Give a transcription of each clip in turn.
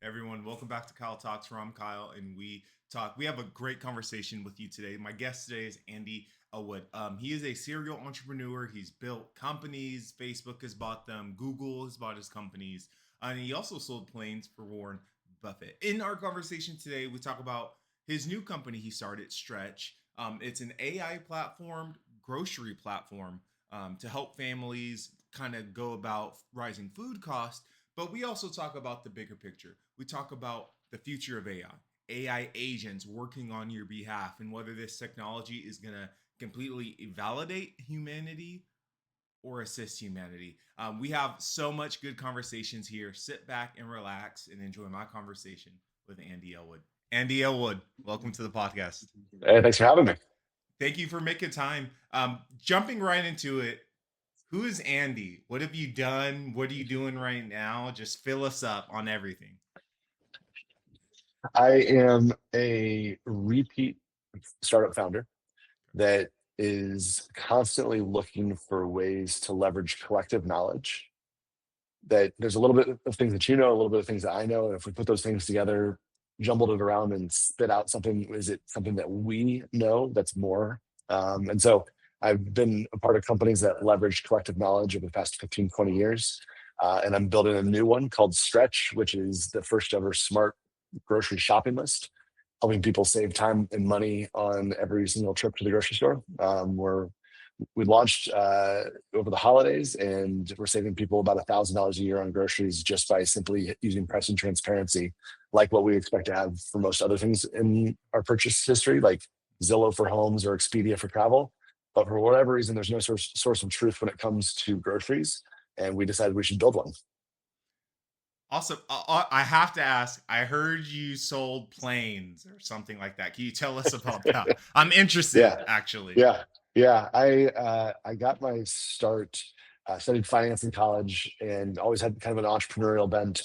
Everyone, welcome back to Kyle Talks, where I'm Kyle and we talk. We have a great conversation with you today. My guest today is Andy Ellwood. He is a serial entrepreneur. He's built companies. Facebook has bought them. Google has bought his companies. And he also sold planes for Warren Buffett. In our conversation today, we talk about his new company he started, Stretch. It's an AI platform, grocery platform to help families kind of go about rising food costs. But we also talk about the bigger picture. We talk about the future of AI agents working on your behalf, and whether this technology is going to completely validate humanity or assist humanity. We have so much good conversations here. Sit back and relax and enjoy my conversation with Andy Ellwood. Andy Ellwood, welcome to the podcast. Hey, thanks for having me. Thank you for making time. Jumping right into it, who is Andy? What have you done? What are you doing right now? Just fill us up on everything. I am a repeat startup founder that is constantly looking for ways to leverage collective knowledge. That there's a little bit of things that you know, a little bit of things that I know. And if we put those things together, jumbled it around and spit out something, is it something that we know that's more? And so I've been a part of companies that leverage collective knowledge over the past 15, 20 years. And I'm building a new one called Stretch, which is the first ever smart grocery shopping list, helping people save time and money on every single trip to the grocery store. We launched over the holidays, and we're saving people about $1,000 a year on groceries just by simply using price and transparency, like what we expect to have for most other things in our purchase history, like Zillow for homes or Expedia for travel. But for whatever reason, there's no source of truth when it comes to groceries, and we decided we should build one. Awesome. I have to ask, I heard you sold planes or something like that. Can you tell us about that? I'm interested, Yeah, actually. yeah, yeah. I got my start. Studied finance in college and always had kind of an entrepreneurial bent.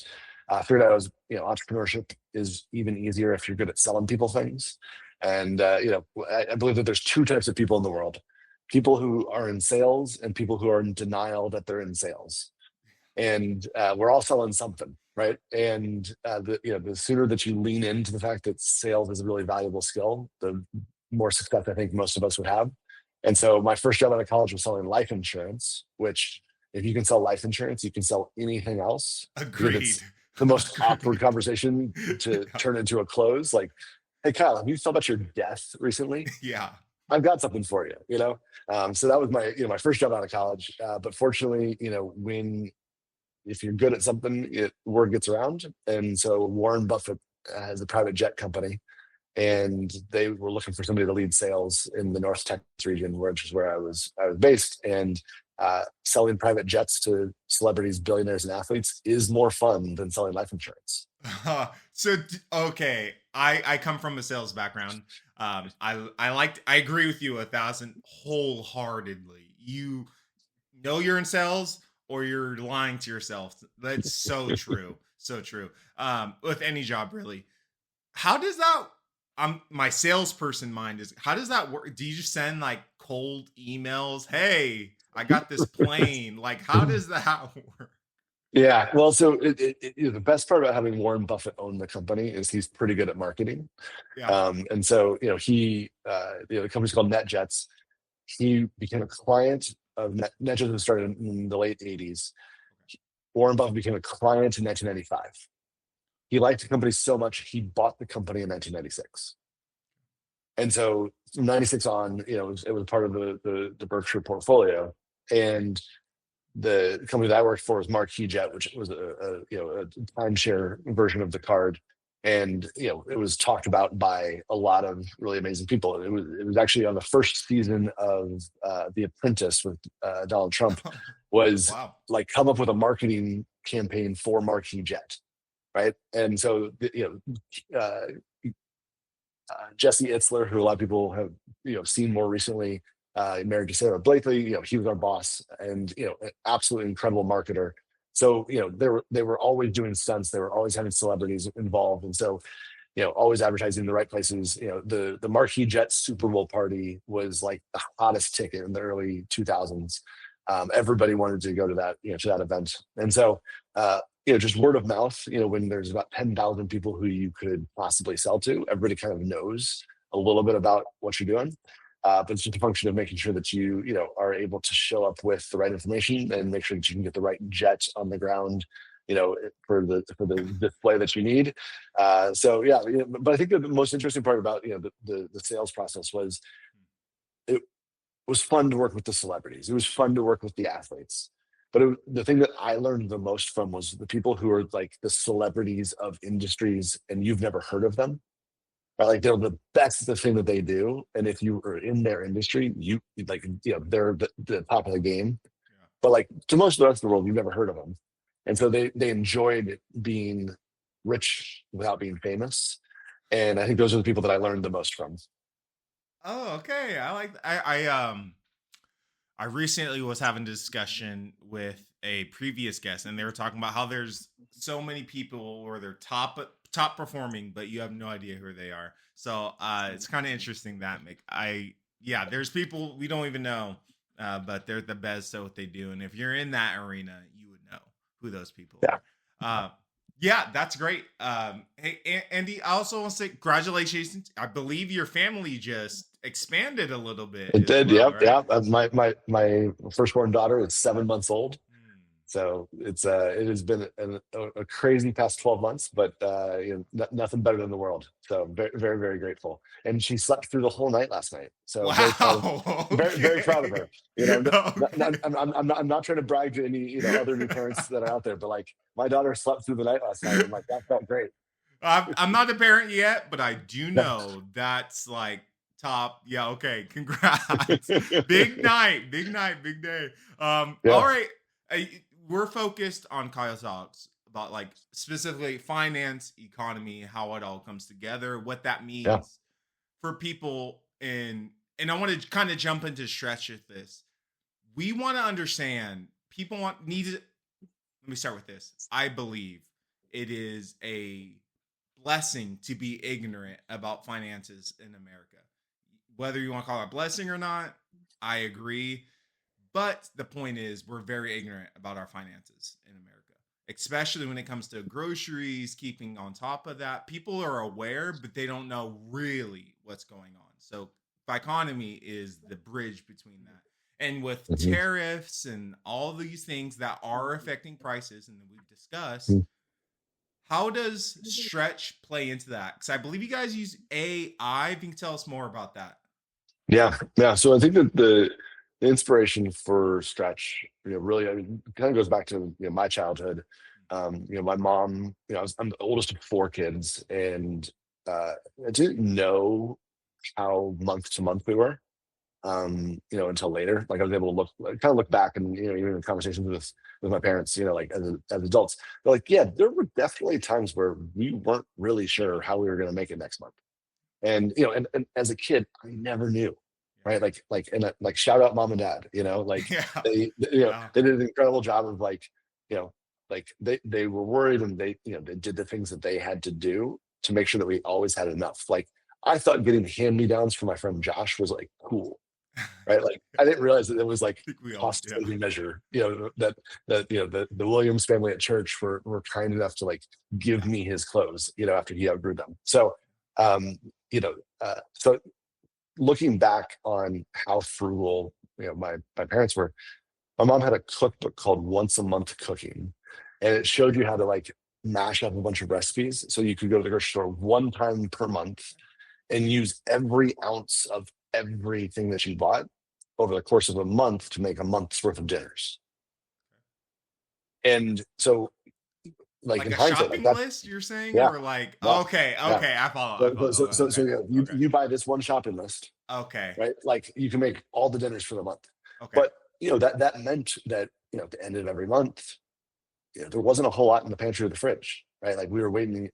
Figured out entrepreneurship is even easier if you're good at selling people things. And I believe that there's two types of people in the world: people who are in sales and people who are in denial that they're in sales. And we're all selling something, right? And the sooner that you lean into the fact that sales is a really valuable skill, the more success I think most of us would have. And so my first job out of college was selling life insurance, which if you can sell life insurance, you can sell anything else, because Agreed. it's the most awkward Agreed. conversation to Yeah. turn into a close. Like, hey, Kyle, have you thought about your death recently? Yeah. I've got something for you. So that was my first job out of college. But fortunately, when if you're good at something, word gets around. And so Warren Buffett has a private jet company, and they were looking for somebody to lead sales in the North Texas region, which is where I was based. And selling private jets to celebrities, billionaires, and athletes is more fun than selling life insurance. Okay, I come from a sales background. I agree with you 1,000 wholeheartedly. You know you're in sales or you're lying to yourself. That's so true. So true. With any job, really. How does that my salesperson mind is, how does that work? Do you just send like cold emails? Hey, I got this plane. Like, how does that work? Yeah, well, so the best part about having Warren Buffett own the company is he's pretty good at marketing. Yeah. And so, the company's called NetJets. He became a client of NetJets was started in the late 80s. Warren Buffett became a client in 1995. He liked the company so much, he bought the company in 1996. And so from 96 on, it was part of the Berkshire portfolio. And the company that I worked for was Marquis Jet, which was a timeshare version of the card. And it was talked about by a lot of really amazing people. It was actually on the first season of The Apprentice with Donald Trump, was Wow. like, come up with a marketing campaign for Marquis Jet, right? And so Jesse Itzler, who a lot of people have seen more recently, married to Sarah Blakely. He was our boss, and an absolutely incredible marketer. So they were always doing stunts. They were always having celebrities involved, and so always advertising in the right places. The Marquis Jet Super Bowl party was like the hottest ticket in the early 2000s. Everybody wanted to go to that to that event, and so just word of mouth, when there's about 10,000 people who you could possibly sell to, everybody kind of knows a little bit about what you're doing. But it's just a function of making sure that are able to show up with the right information and make sure that you can get the right jet on the ground, for the display that you need. So yeah, but I think the most interesting part about the sales process was it was fun to work with the celebrities. It was fun to work with the athletes. But the thing that I learned the most from was the people who are like the celebrities of industries and you've never heard of them. Right? Like they're the best at the thing that they do. And if you are in their industry, they're the top of the game. Yeah. But like to most of the rest of the world, you've never heard of them. And so they enjoyed being rich without being famous. And I think those are the people that I learned the most from. Oh, okay. I recently was having a discussion with a previous guest, and they were talking about how there's so many people where they're top performing, but you have no idea who they are. So it's kind of interesting that make I yeah, there's people we don't even know, but they're the best at what they do, and if you're in that arena, you would know who those people Yeah. are. Yeah, that's great. Hey, Andy, I also want to say congratulations. I believe your family just expanded a little bit It as did. well, Yep. right? Yep. My firstborn daughter is 7 months old. So it has been a crazy past 12 months, but nothing better than the world. So very, very, very grateful. And she slept through the whole night last night. So very proud of Wow. very, very proud of Okay. her. You know, Okay. I'm not trying to brag to any other new parents that are out there, but like my daughter slept through the night last night, and like that felt great. I'm not a parent yet, but I do know that's like top. Yeah. Okay. Congrats. Big night. Big night. Big day. All Yeah, right. Uh, we're focused on Kyle talks about like specifically finance, economy, how it all comes together, what that yeah, means for people and I want to kind of jump into stretch with this. We want to understand people want need to let me start with this. I believe it is a blessing to be ignorant about finances in America. Whether you want to call it a blessing or not, I agree. But the point is, we're very ignorant about our finances in America, especially when it comes to groceries, keeping on top of that. People are aware, but they don't know really what's going on. So, economy is the bridge between that. And with mhm, tariffs and all these things that are affecting prices, and that we've discussed, mhm. how does stretch play into that? Because I believe you guys use AI. If you can tell us more about that. Yeah, yeah. So I think that the inspiration for Stretch, really, I mean, kind of goes back to my childhood. My mom, I'm the oldest of four kids, and I didn't know how month to month we were, until later. Like I was able to kind of look back, and even in conversations with my parents, like as adults, they're like, yeah, there were definitely times where we weren't really sure how we were going to make it next month. And and as a kid I never knew, right? Like shout out mom and dad, like Yeah. Yeah. they did an incredible job of like, you know like they were worried, and they did the things that they had to do to make sure that we always had enough. Like I thought getting hand me downs for my friend Josh was like cool, right? Like I didn't realize that it was like Think we all, cost yeah. saving measure, that the Williams family at church were kind enough to like give Yeah. me his clothes, after he outgrew them. So um so looking back on how frugal my parents were, my mom had a cookbook called Once a Month Cooking, and it showed you how to like mash up a bunch of recipes so you could go to the grocery store one time per month and use every ounce of everything that you bought over the course of a month to make a month's worth of dinners. And so, like Like in a hindsight, like shopping that, list, you're saying, yeah, or like yeah, okay, yeah. okay, I follow, I So, so, follow. so, so Okay, yeah, you okay, you buy this one shopping list, okay, right? Like you can make all the dinners for the month. okay. But that meant that at the end of every month, there wasn't a whole lot in the pantry or the fridge, right? Like we were waiting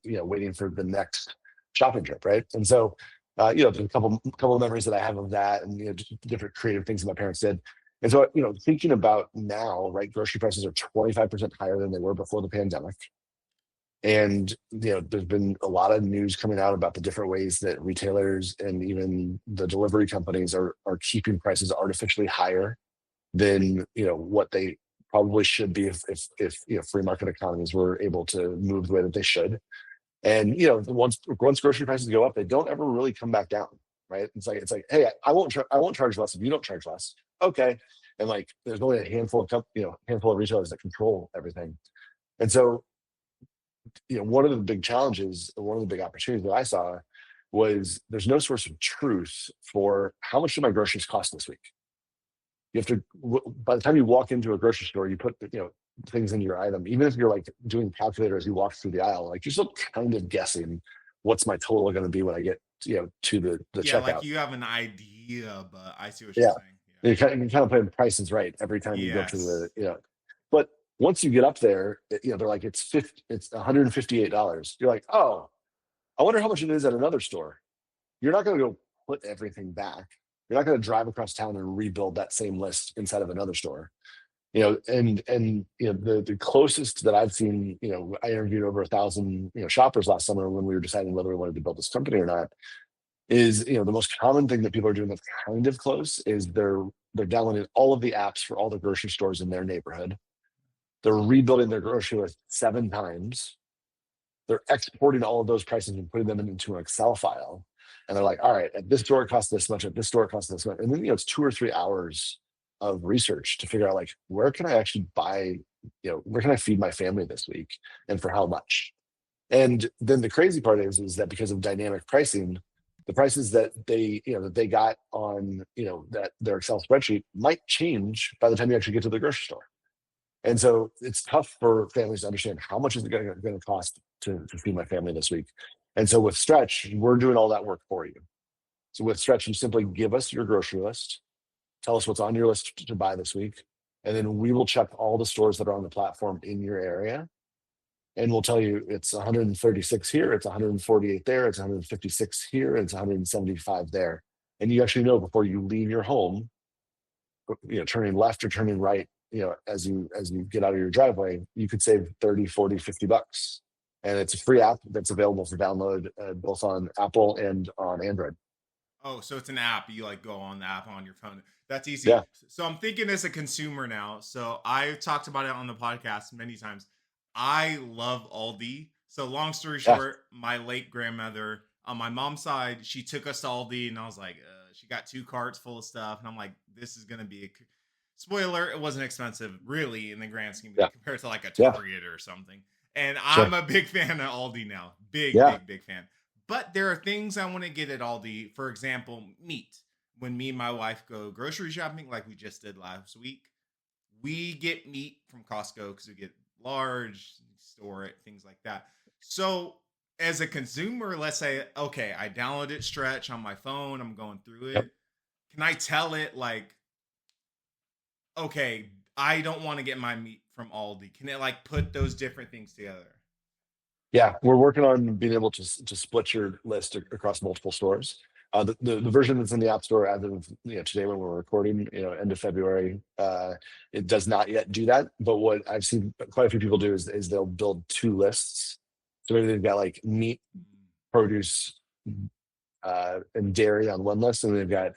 for the next shopping trip, right? And so, there's a couple of memories that I have of that, and just different creative things that my parents did. And so, thinking about now, right, grocery prices are 25% higher than they were before the pandemic. And there's been a lot of news coming out about the different ways that retailers and even the delivery companies are keeping prices artificially higher than what they probably should be if free market economies were able to move the way that they should. And once grocery prices go up, they don't ever really come back down, right? It's like, hey, I won't charge less if you don't charge less. Okay, and like there's only a handful of retailers that control everything, and so one of the big challenges, one of the big opportunities that I saw was there's no source of truth for how much do my groceries cost this week. You have to, by the time you walk into a grocery store, you put things in your item, even if you're like doing calculator as you walk through the aisle, like you're still kind of guessing what's my total going to be when I get to the Yeah, checkout. like you have an idea, but I see what you're Yeah, saying. you're kind of playing prices right every time you go to Yes. but once you get up there, they're like it's $158. You're like, oh, I wonder how much it is at another store. You're not going to go put everything back. You're not going to drive across town and rebuild that same list inside of another store. The closest that I've seen, I interviewed over 1,000 shoppers last summer when we were deciding whether we wanted to build this company or not. Is the most common thing that people are doing that's kind of close is they're downloading all of the apps for all the grocery stores in their neighborhood. They're rebuilding their grocery list 7 times. They're exporting all of those prices and putting them into an Excel file. And they're like, all right, at this store it costs this much, at this store it costs this much. And then, it's 2 or 3 hours of research to figure out like, where can I actually buy, where can I feed my family this week and for how much? And then the crazy part is that because of dynamic pricing, the prices that they got on, that their Excel spreadsheet might change by the time you actually get to the grocery store. And so it's tough for families to understand how much is it going to cost to feed my family this week. And so with Stretch, we're doing all that work for you. So with Stretch, you simply give us your grocery list, tell us what's on your list to buy this week, and then we will check all the stores that are on the platform in your area. And we'll tell you it's 136 here, it's 148 there, it's 156 here, it's 175 there. And you actually know before you leave your home, turning left or turning right, as you get out of your driveway, you could save 30, 40, $50. And it's a free app that's available for download both on Apple and on Android. Oh, so it's an app. You like go on the app on your phone. That's easy. Yeah. So I'm thinking as a consumer now. So I've talked about it on the podcast many times. I love Aldi. So long story Yeah. short, my late grandmother on my mom's side, she took us to Aldi, and I was like, she got 2 carts full of stuff, and I'm like, this is gonna be a spoiler. It wasn't expensive, really, in the grand scheme Yeah. compared to like a Yeah. Target or something. And Sure. I'm a big fan of Aldi now. Big, Yeah. big fan. But there are things I want to get at Aldi. For example, meat. When me and my wife go grocery shopping, like we just did last week, we get meat from Costco because we get large, store it, things like that. So as a consumer, let's say, okay, I downloaded Stretch on my phone, I'm going through it. Yep. Can I tell it like, okay, I don't want to get my meat from Aldi? Can it like put those different things together? Yeah, we're working on being able to split your list across multiple stores. The version that's in the App Store as of today when we're recording, end of February, it does not yet do that. But what I've seen quite a few people do is they'll build 2 lists. So maybe they've got like meat, produce, and dairy on one list, and they've got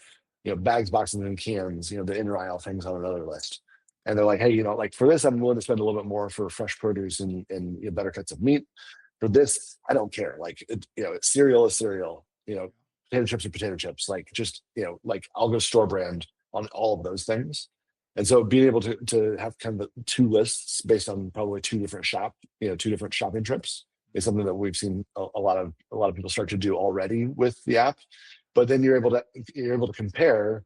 bags, boxes, and cans, the inner aisle things on another list. And they're like, hey, like for this, I'm willing to spend a little bit more for fresh produce and better cuts of meat. For this, I don't care. Like, cereal is cereal. Potato chips are potato chips. Like, just like I'll go store brand on all of those things. And so being able to have kind of 2 lists based on probably 2 different shopping trips is something that we've seen a lot of people start to do already with the app. But then you're able to compare,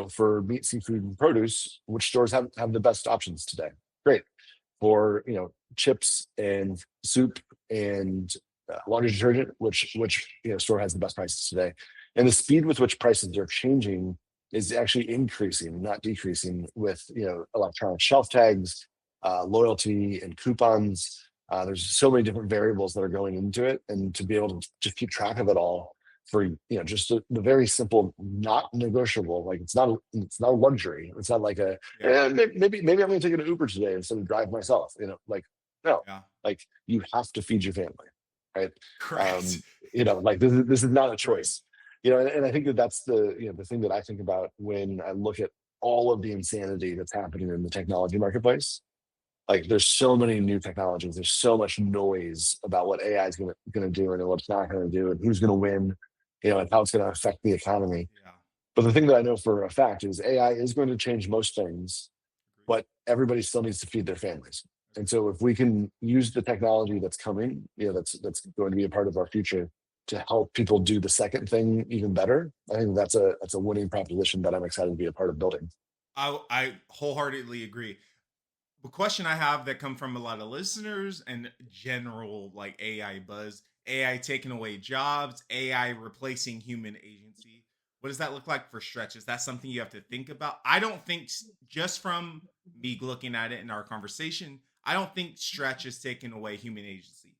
for meat, seafood, and produce, which stores have the best options today. Great. For chips and soup and laundry detergent, which store has the best prices today. And the speed with which prices are changing is actually increasing, not decreasing, with electronic shelf tags, loyalty, and coupons. There's so many different variables that are going into it, and to be able to just keep track of it all for just the very simple, not negotiable. Like it's not a luxury. It's not like maybe I'm going to take an Uber today instead of drive myself. Like no, Yeah. like you have to feed your family, right? Correct. Like this is not a choice. And I think that's the thing that I think about when I look at all of the insanity that's happening in the technology marketplace. Like there's so many new technologies. There's so much noise about what AI is going to do and what it's not going to do and who's going to win, and how it's going to affect the economy. Yeah. But the thing that I know for a fact is AI is going to change most things, Agreed. but everybody still needs to feed their families. And Agreed. so if we can use the technology that's coming, that's going to be a part of our future to help people do the second thing even better, I think that's a winning proposition that I'm excited to be a part of building. I wholeheartedly agree. The question I have that come from a lot of listeners and general like AI buzz, AI taking away jobs, AI replacing human agency. What does that look like for Stretch? Is that something you have to think about? I don't think just from me looking at it in our conversation, I don't think Stretch is taking away human agency.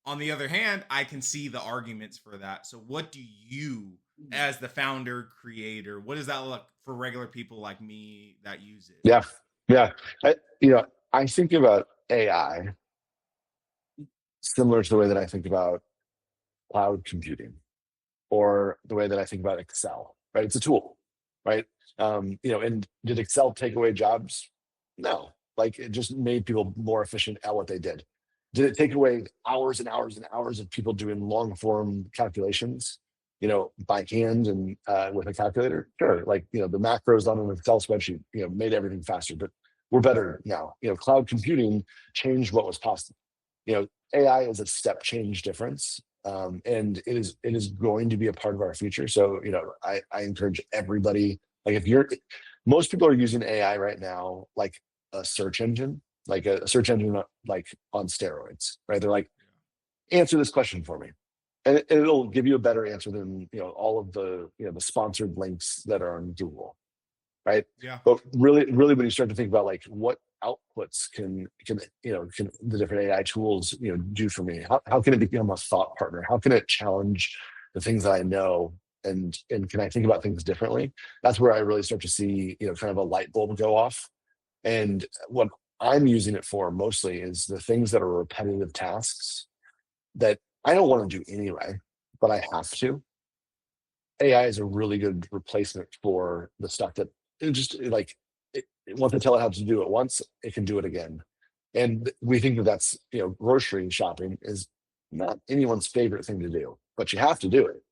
On the other hand, I can see the arguments for that. So what do you as the founder, creator, what does that look for regular people like me that use it? Yeah, yeah. I think about AI similar to the way that I think about cloud computing or the way that I think about Excel, right? It's a tool, right? And did Excel take away jobs? No. Like it just made people more efficient at what they did. Did it take away hours and hours and hours of people doing long form calculations, by hand and with a calculator? Sure. Like, the macros on an Excel spreadsheet, made everything faster, but we're better now. Cloud computing changed what was possible. AI is a step change difference, and it is going to be a part of our future. So I encourage everybody. Like if you're, most people are using AI right now like a search engine, like a search engine like on steroids, right? They're like, answer this question for me, and it'll give you a better answer than all of the sponsored links that are on Google, right? Yeah. But really, when you start to think about like what outputs can the different AI tools do for me? How can it become a thought partner? How can it challenge the things that I know? And can I think about things differently? That's where I really start to see kind of a light bulb go off. And what I'm using it for mostly is the things that are repetitive tasks that I don't want to do anyway, but I have to. AI is a really good replacement for the stuff that it just like once I tell it how to do it once, it can do it again. And we think that that's grocery shopping is not anyone's favorite thing to do, but you have to do it.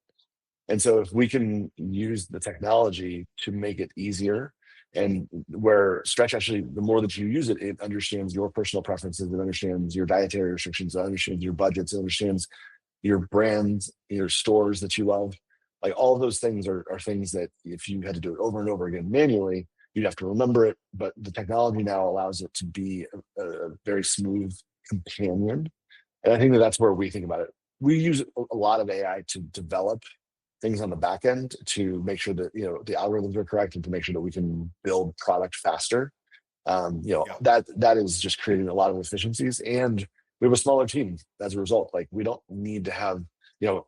And so if we can use the technology to make it easier, and where Stretch actually, the more that you use it, it understands your personal preferences, it understands your dietary restrictions, it understands your budgets, it understands your brands, your stores that you love. Like all of those things are things that if you had to do it over and over again manually, you'd have to remember it. But the technology now allows it to be a very smooth companion. And I think that that's where we think about it. We use a lot of AI to develop things on the back end to make sure that the algorithms are correct and to make sure that we can build product faster. Yeah. That is just creating a lot of efficiencies, and we have a smaller team as a result. Like we don't need to have the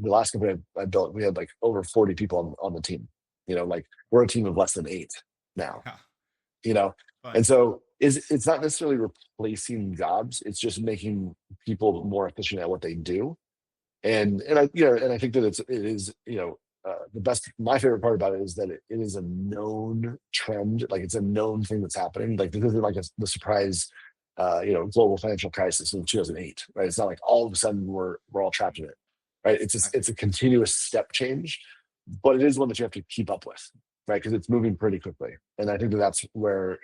last company I built, we had like over 40 people on the team. Like we're a team of less than 8 now. Yeah. You know, and Fun. so it's not necessarily replacing jobs; it's just making people more efficient at what they do. And I think that it is the best. My favorite part about it is that it is a known trend. Like it's a known thing that's happening. Like this isn't like the surprise global financial crisis in 2008, right? It's not like all of a sudden we're all trapped in it, right? It's a continuous step change, but it is one that you have to keep up with, right? Because it's moving pretty quickly. And I think that that's where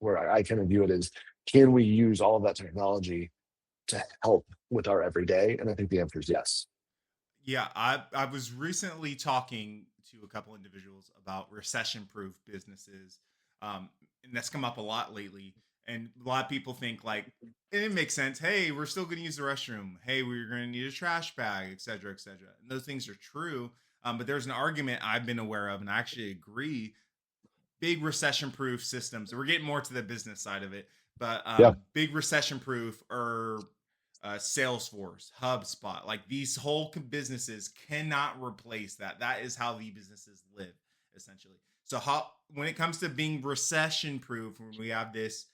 I kind of view it is, can we use all of that technology to help with our everyday? And I think the answer is yes. Yeah, I was recently talking to a couple individuals about recession proof businesses. And that's come up a lot lately. And a lot of people think like it makes sense. Hey, we're still going to use the restroom. Hey, we're going to need a trash bag, et cetera, et cetera. And those things are true. But there's an argument I've been aware of, and I actually agree. Big recession proof systems. We're getting more to the business side of it, but Yeah. big recession proof or Salesforce, HubSpot, like these whole businesses cannot replace that. That is how the businesses live, essentially. So, how when it comes to being recession proof, when we have this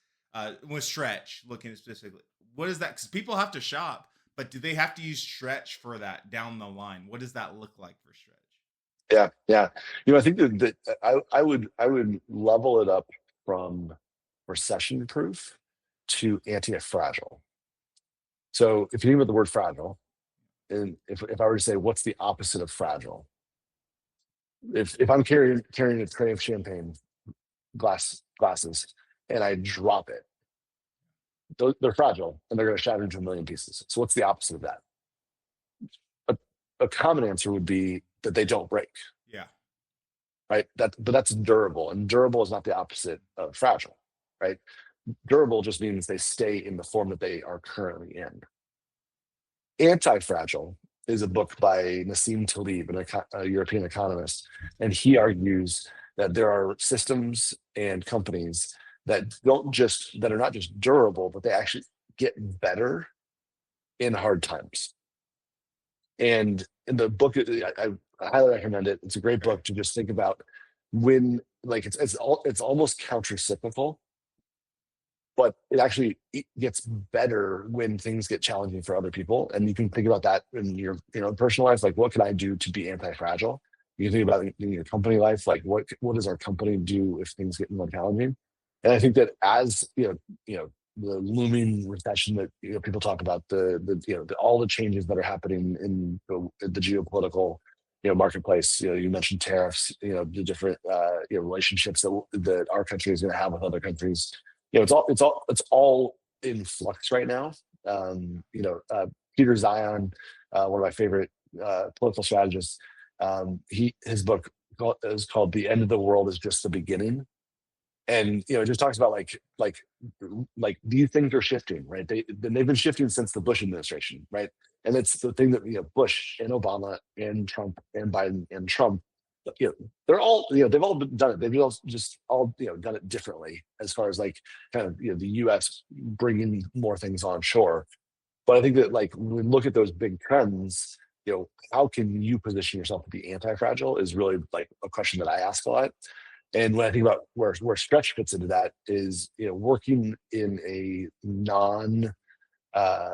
with Stretch, looking specifically, what is that? Because people have to shop, but do they have to use Stretch for that down the line? What does that look like for Stretch? Yeah, yeah. I think that I would level it up from recession proof to anti-fragile. So if you think about the word fragile, and if I were to say what's the opposite of fragile, if I'm carrying a tray of champagne glasses and I drop it, they're fragile and they're going to shatter into a million pieces. So what's the opposite of that? A, a common answer would be that they don't break, Yeah. right? But that's durable, and durable is not the opposite of fragile, right? Durable just means they stay in the form that they are currently in. Anti-Fragile is a book by Nassim Taleb, a European economist, and he argues that there are systems and companies that are not just durable, but they actually get better in hard times. And in the book, I highly recommend it. It's a great book to just think about when, like, it's almost counter-cyclical, but it gets better when things get challenging for other people. And you can think about that in your personal life, like what can I do to be anti-fragile? You can think about it in your company life, like what does our company do if things get more challenging? And I think that as the looming recession that people talk about, all the changes that are happening in the geopolitical marketplace. You mentioned tariffs, the different relationships that our country is going to have with other countries. It's all in flux right now. Peter Zion, one of my favorite political strategists, his book is called "The End of the World is Just the Beginning," and it just talks about like these things are shifting, right? They've been shifting since the Bush administration, right? And it's the thing that Bush and Obama and Trump and Biden and Trump, they're all they've all done it. They've all done it differently as far as like kind of the U.S. bringing more things onshore. But I think that like when we look at those big trends, how can you position yourself to be anti-fragile is really like a question that I ask a lot. And when I think about where Stretch fits into that is, working in a non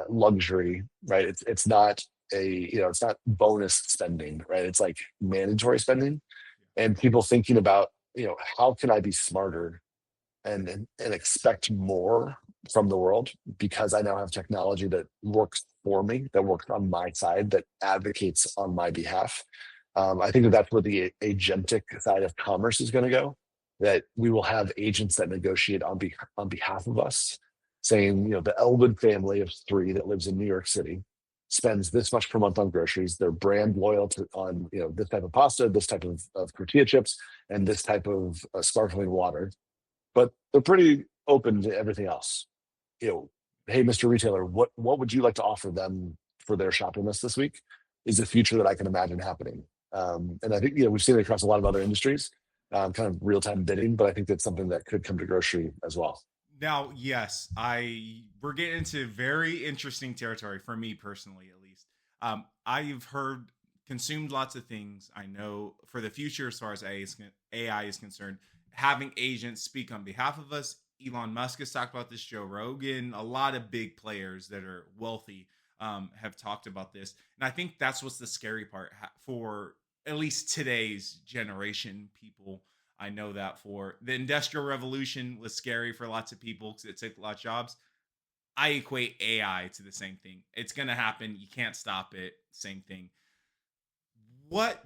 luxury, right? It's not bonus spending, right? It's like mandatory spending, and people thinking about, how can I be smarter and expect more from the world because I now have technology that works for me, that works on my side, that advocates on my behalf. I think that's where the agentic side of commerce is going to go. That we will have agents that negotiate on behalf of us, saying, the Ellwood family of three that lives in New York City spends this much per month on groceries. They're brand loyal on this type of pasta, this type of tortilla chips, and this type of sparkling water. But they're pretty open to everything else. Hey, Mr. Retailer, what would you like to offer them for their shopping list this week? Is the future that I can imagine happening. And I think we've seen it across a lot of other industries, kind of real-time bidding, but I think that's something that could come to grocery as well. Now, yes, we're getting into very interesting territory for me personally, at least. I've consumed lots of things. I know for the future, as far as AI is concerned, having agents speak on behalf of us. Elon Musk has talked about this. Joe Rogan, a lot of big players that are wealthy have talked about this, and I think that's what's the scary part for at least today's generation people. I know that for the Industrial Revolution was scary for lots of people because it took a lot of jobs. I equate AI to the same thing. It's going to happen. You can't stop it. Same thing. What,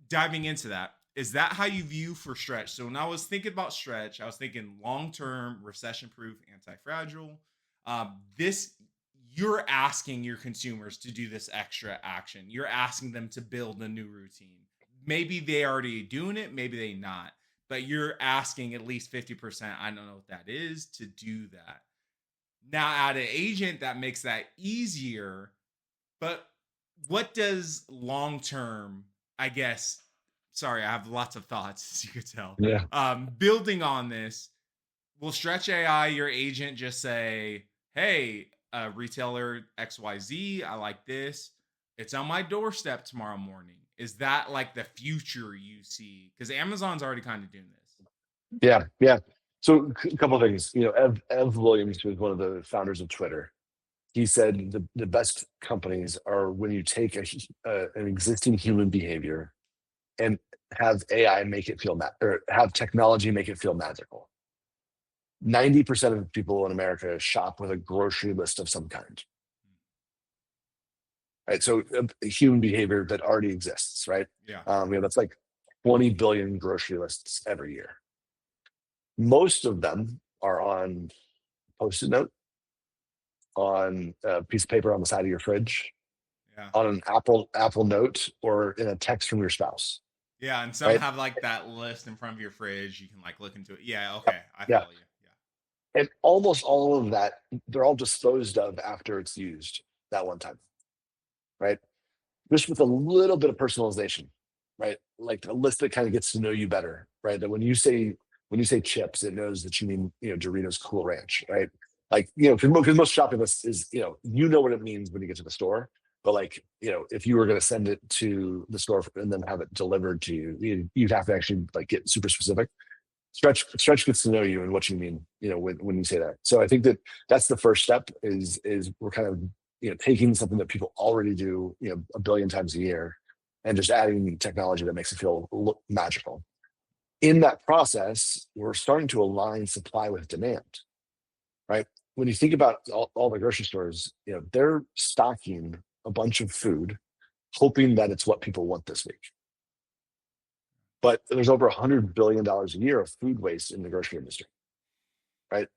diving into that, is that how you view for Stretch? So when I was thinking about Stretch, I was thinking long-term, recession-proof, anti-fragile. This, you're asking your consumers to do this extra action. You're asking them to build a new routine. Maybe they already doing it, maybe they not. But you're asking at least 50%, I don't know what that is, to do that. Now, add an agent that makes that easier. But what does long-term, I guess, sorry, I have lots of thoughts, as you could tell. Yeah. Building on this, will Stretch AI, your agent, just say, hey, retailer XYZ, I like this. It's on my doorstep tomorrow morning. Is that like the future you see? Because Amazon's already kind of doing this. Yeah. Yeah. So a couple of things, Ev Williams, who is one of the founders of Twitter, he said the best companies are when you take an existing human behavior and have AI make it feel or have technology make it feel magical. 90% of people in America shop with a grocery list of some kind. Right. So human behavior that already exists, right? Yeah. That's like 20 billion grocery lists every year. Most of them are on Post-it note, on a piece of paper on the side of your fridge, Yeah. on an Apple Note, or in a text from your spouse, Yeah. And some right? have like that list in front of your fridge. You can like look into it. Yeah. Okay. I Yeah. follow you. And almost all of that, they're all disposed of after it's used that one time, right? Just with a little bit of personalization, right? Like a list that kind of gets to know you better, right? That when you say chips, it knows that you mean Doritos Cool Ranch, right? Like because most shopping lists is what it means when you get to the store, but like if you were going to send it to the store and then have it delivered to you, you'd have to actually like get super specific. Stretch gets to know you and what you mean, when you say that. So I think that's the first step is we're kind of taking something that people already do a billion times a year and just adding technology that makes it feel look magical. In that process, we're starting to align supply with demand, right? When you think about all the grocery stores, they're stocking a bunch of food hoping that it's what people want this week. But there's over $100 billion a year of food waste in the grocery industry, right?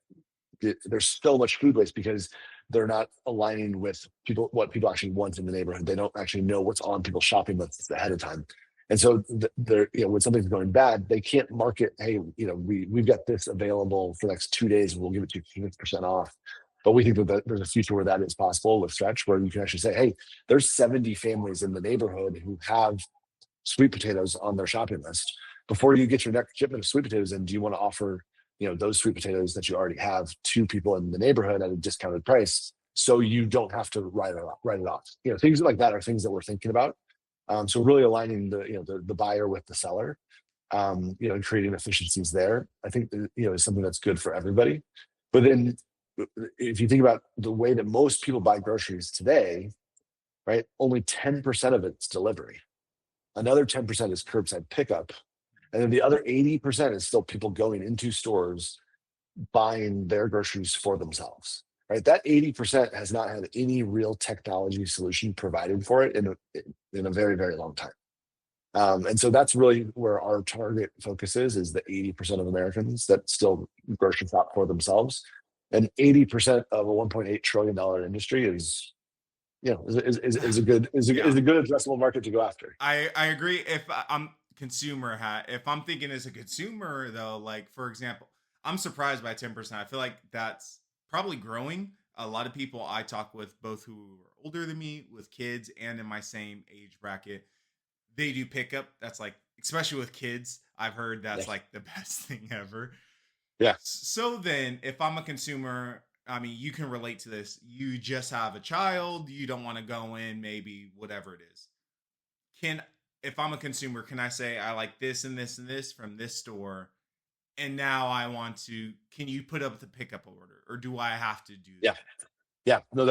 There's so much food waste because they're not aligning with what people actually want in the neighborhood. They don't actually know what's on people's shopping lists ahead of time. And so they're, when something's going bad, they can't market, hey, we've got this available for the next 2 days and we'll give it to you 50% off. But we think that there's a future where that is possible with Stretch, where you can actually say, hey, there's 70 families in the neighborhood who have sweet potatoes on their shopping list. Before you get your next shipment of sweet potatoes in, do you want to offer those sweet potatoes that you already have to people in the neighborhood at a discounted price, so you don't have to write it off? Things like that are things that we're thinking about. So really aligning the buyer with the seller, and creating efficiencies there, I think is something that's good for everybody. But then if you think about the way that most people buy groceries today, right, only 10% of it's delivery. Another 10% is curbside pickup. And then the other 80% is still people going into stores, buying their groceries for themselves, right? That 80% has not had any real technology solution provided for it in a very, very long time. And so that's really where our target focus is the 80% of Americans that still grocery shop for themselves. And 80% of a $1.8 trillion industry is a good addressable market to go after. I agree. If I'm consumer hat, if I'm thinking as a consumer though, like for example, I'm surprised by 10%. I feel like that's probably growing. A lot of people I talk with, both who are older than me, with kids, and in my same age bracket, they do pickup. That's like, especially with kids, I've heard that's Yeah. like the best thing ever. Yeah. So then, if I'm a consumer, I mean, you can relate to this. You just have a child, you don't want to go in, maybe whatever it is. Can, if I'm a consumer, can I say I like this and this and this from this store, and now I want to? Can you put up the pickup order, or do I have to do Yeah. that? Yeah, no,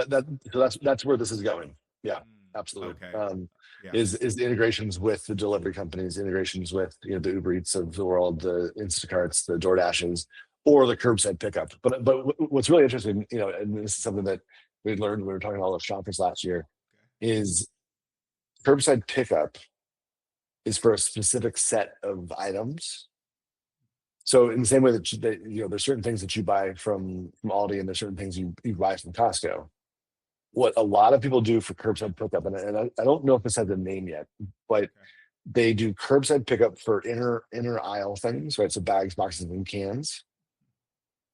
so that's where this is going. Yeah, absolutely. Okay. Yeah. Is the integrations with the delivery companies, integrations with the Uber Eats of the world, the Instacarts, the DoorDashes, or the curbside pickup. But what's really interesting, and this is something that we learned when we were talking to all the shoppers last year, Okay. is curbside pickup is for a specific set of items. So in the same way that there's certain things that you buy from Aldi and there's certain things you buy from Costco. What a lot of people do for curbside pickup, and I don't know if this has a name yet, but Okay. they do curbside pickup for inner aisle things, right? So bags, boxes, and cans.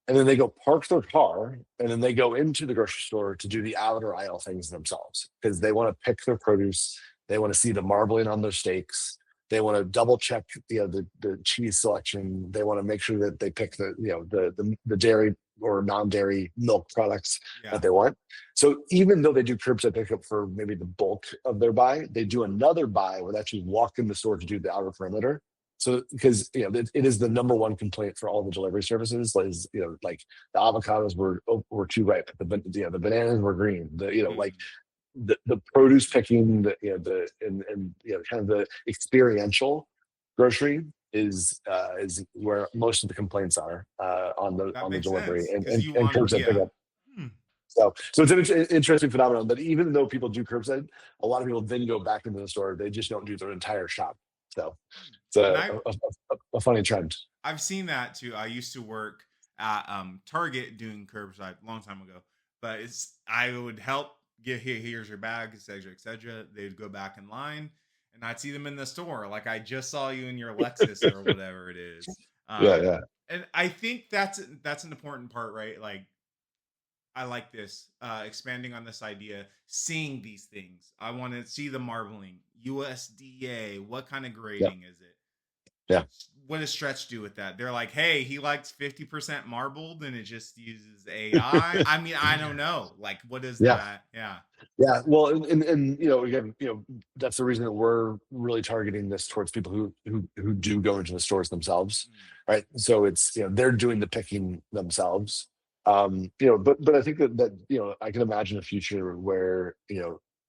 And then they go park their car and then they go into the grocery store to do the outer aisle things themselves because they want to pick their produce. They want to see the marbling on their steaks. They want to double check the cheese selection. They want to make sure that they pick the dairy or non-dairy milk products Yeah. that they want. So even though they do curbside pickup for maybe the bulk of their buy, they do another buy where they actually walk in the store to do the outer perimeter. So because it is the number one complaint for all the delivery services is like the avocados were too ripe, the bananas were green, like the produce picking, and kind of the experiential grocery is where most of the complaints are That on the makes delivery sense and because you and want, curbside yeah. pickup. Hmm. So it's an interesting phenomenon. But even though people do curbside, a lot of people then go back into the store. They just don't do their entire shop. So Hmm. it's And a funny trend. I've seen that too. I used to work at Target doing curbside a long time ago, but it's I would help get here's your bag, etc., etc. They'd go back in line, and I'd see them in the store, like I just saw you in your Lexus or whatever it is. Yeah, Um, yeah, and I think that's an important part, right? Like I like this expanding on this idea, seeing these things. I want to see the marbling, USDA. What kind of yeah, grading is it? yeah, What does Stretch do with that? They're like, hey, he likes 50% marbled and it just uses AI. I mean, I don't know. Like, what is yeah. that? Yeah. Yeah, well, and again, that's the reason that we're really targeting this towards people who do go into the stores themselves, Mm, right? So it's they're doing the picking themselves. But I think that I can imagine a future where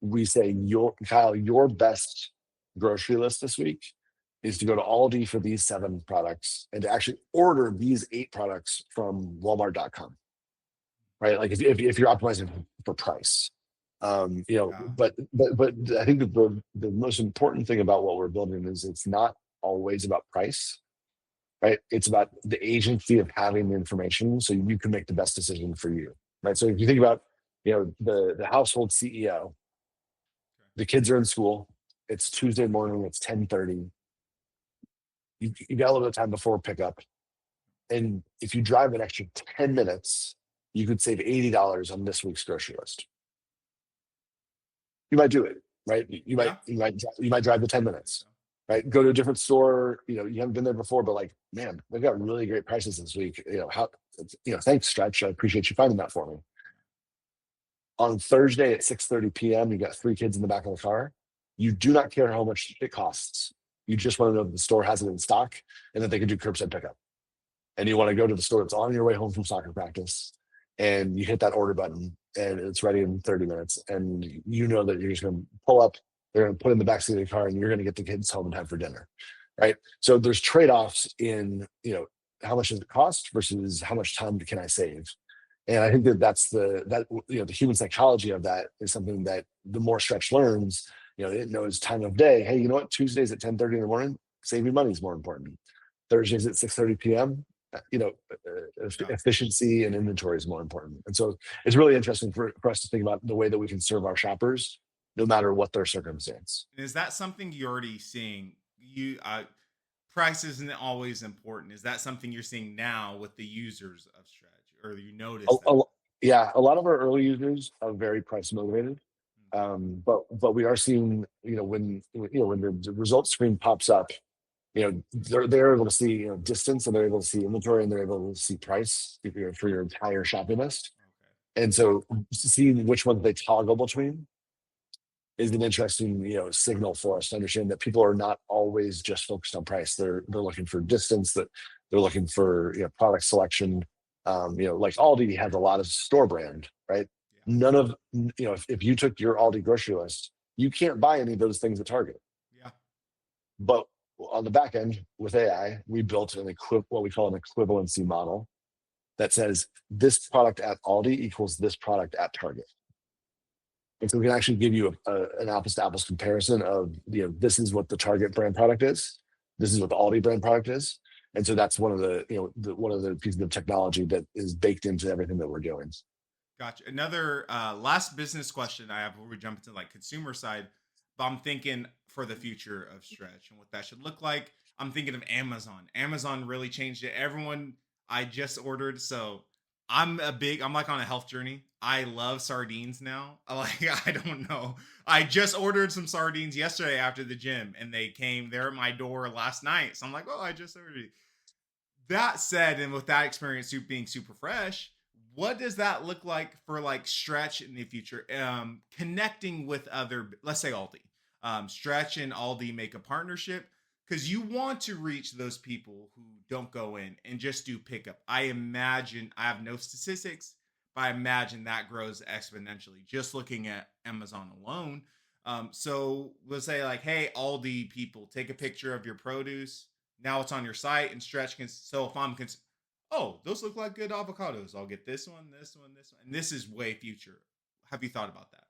we say your best grocery list this week is to go to Aldi for these 7 products and to actually order these 8 products from Walmart.com, right? Like if you're optimizing for price, yeah. but I think that the most important thing about what we're building is it's not always about price, right? It's about the agency of having the information so you can make the best decision for you, right? So if you think about the household CEO, the kids are in school, it's Tuesday morning, it's 10:30, you got a little bit of time before pickup, and if you drive an extra 10 minutes, you could save $80 on this week's grocery list. You might do it, right? Yeah. You might drive the 10 I think minutes, so. right? Go to a different store. You haven't been there before, but like, man, they've got really great prices this week. Thanks, Stretch. I appreciate you finding that for me. On Thursday at 6:30 p.m., you got 3 kids in the back of the car. You do not care how much it costs. You just want to know that the store has it in stock and that they can do curbside pickup. And you want to go to the store that's on your way home from soccer practice, and you hit that order button and it's ready in 30 minutes, and you know that you're just going to pull up, they're going to put in the backseat of the car, and you're going to get the kids home in time for dinner, right? So there's trade-offs in how much does it cost versus how much time can I save. And I think that the human psychology of that is something that the more Stretch learns, it knows time of day. Hey, you know what, Tuesdays at 10:30 in the morning, saving money is more important. Thursdays at 6:30 p.m., Yeah. efficiency and inventory is more important. And so it's really interesting for us to think about the way that we can serve our shoppers, no matter what their circumstance. And is that something you're already seeing? Price isn't always important. Is that something you're seeing now with the users of Stretch, or you A, notice that? a, yeah, a lot of our early users are very price motivated. Mm, But we are seeing, when the results screen pops up, they're able to see distance, and they're able to see inventory, and they're able to see price for your entire shopping list. okay. And so seeing which ones they toggle between is an interesting signal for us to understand that people are not always just focused on price. They're looking for distance, that they're looking for product selection. Like Aldi has a lot of store brand, right? Yeah. None of if you took your Aldi grocery list, you can't buy any of those things at Target. Yeah. But on the back end with AI, we built what we call an equivalency model that says this product at Aldi equals this product at Target. And so we can actually give you an apples to apples comparison of, this is what the Target brand product is. This is what the Aldi brand product is. And so that's one of the pieces of technology that is baked into everything that we're doing. Gotcha. Another last business question I have before we jump into like consumer side, but I'm thinking for the future of Stretch and what that should look like. I'm thinking of Amazon. Amazon really changed it. Everyone I just ordered, so I'm like on a health journey. I love sardines now. Like I don't know. I just ordered some sardines yesterday after the gym and they're at my door last night. So I'm like, oh, I just ordered. That said, and with that experience being super fresh, what does that look like for like Stretch in the future? Connecting with other, let's say Aldi, Stretch and Aldi make a partnership because you want to reach those people who don't go in and just do pickup. I imagine I have no statistics, but I imagine that grows exponentially just looking at Amazon alone. So let's say like, hey, Aldi people, take a picture of your produce, Now it's on your site, and Stretch can. So if oh, those look like good avocados. I'll get this one, this one, this one, and this is way future. Have you thought about that?